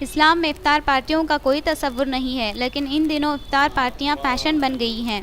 इस्लाम में इफ्तार पार्टियों का कोई तसव्वुर नहीं है, लेकिन इन दिनों इफ्तार पार्टियां फैशन बन गई हैं।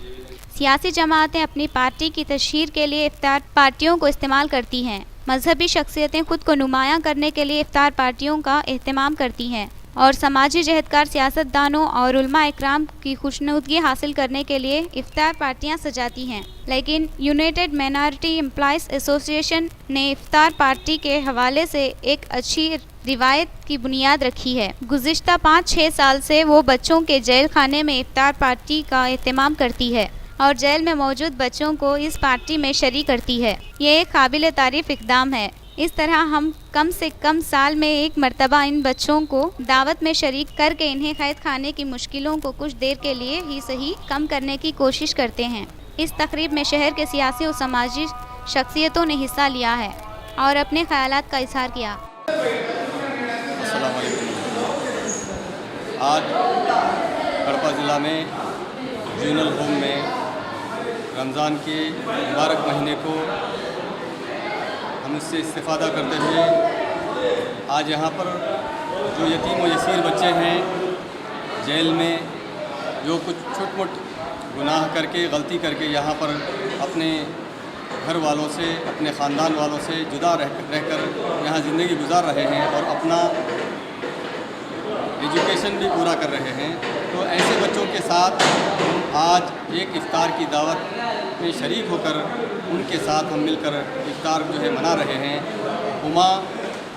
सियासी जमातें अपनी पार्टी की तशहीर के लिए इफ्तार पार्टियों को इस्तेमाल करती हैं। मजहबी शख्सियतें खुद को नुमायां करने के लिए इफ्तार पार्टियों का एहतमाम करती हैं और समाजी जहदकार सियासतदानों और उलमा इकराम की खुशनुदगी हासिल करने के लिए इफ्तार पार्टियां सजाती हैं। लेकिन यूनाइटेड माइनॉरिटी एम्प्लॉयज़ एसोसिएशन ने इफ्तार पार्टी के हवाले से एक अच्छी रिवायत की बुनियाद रखी है। गुज़िश्ता 5-6 साल से वो बच्चों के जेल खाने में इफ्तार पार्टी का एहतमाम करती है और जेल में मौजूद बच्चों को इस पार्टी में शरीक करती है। ये एक काबिल तारीफ़ इक़दाम है। इस तरह हम कम से कम साल में एक मरतबा इन बच्चों को दावत में शरीक करके इन्हें कैद खाने की मुश्किलों को कुछ देर के लिए ही सही कम करने की कोशिश करते हैं। इस तकरीब में शहर के सियासी और समाजी शख्सियतों ने हिस्सा लिया है और अपने ख्यालात का इजहार किया। अस्सलाम वालेकुम। आज कड़पा ज़िला में जूनल होम में रमज़ान के मुबारक महीने को हम इससे इस्तिफ़ादा करते हुए आज यहाँ पर जो यतीम व यसीर बच्चे हैं जेल में, जो कुछ छोट मोट गुनाह करके गलती करके यहाँ पर अपने घर वालों से, अपने ख़ानदान वालों से जुदा रहकर यहाँ ज़िंदगी गुजार रहे हैं और अपना एजुकेशन भी पूरा कर रहे हैं, तो ऐसे बच्चों के साथ आज एक इफ्तार की दावत में शरीक होकर उनके साथ हम मिलकर इफ्तार जो है मना रहे हैं। उमा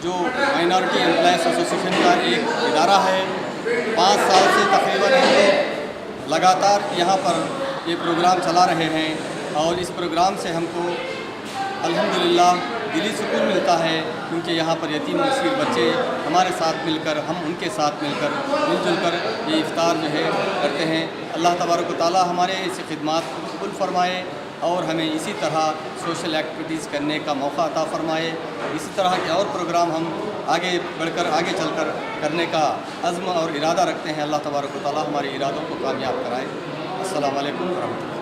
जो माइनॉरिटी एम्प्लॉयज़ एसोसिएशन का एक इदारा है, 5 साल से तकरीबन हम लोग लगातार यहाँ पर ये प्रोग्राम चला रहे हैं और इस प्रोग्राम से हमको अल्हम्दुलिल्लाह दिली सुकून मिलता है, क्योंकि यहाँ पर यतीम यसीर बच्चे हमारे साथ मिलकर, हम उनके साथ मिलकर मिलजुल कर ये इफ्तार जो है करते हैं। अल्लाह तबारक व तआला हमारे इस खिदमात को कबूल फरमाए और हमें इसी तरह सोशल एक्टिविटीज़ करने का मौका अता फ़रमाए। इसी तरह के और प्रोग्राम हम आगे बढ़कर, आगे चलकर करने का अज़्म और इरादा रखते हैं। अल्लाह तबारक व तआला हमारे इरादों को कामयाब कराए। अस्सलामु अलैकुम व रहमतुल्लाह।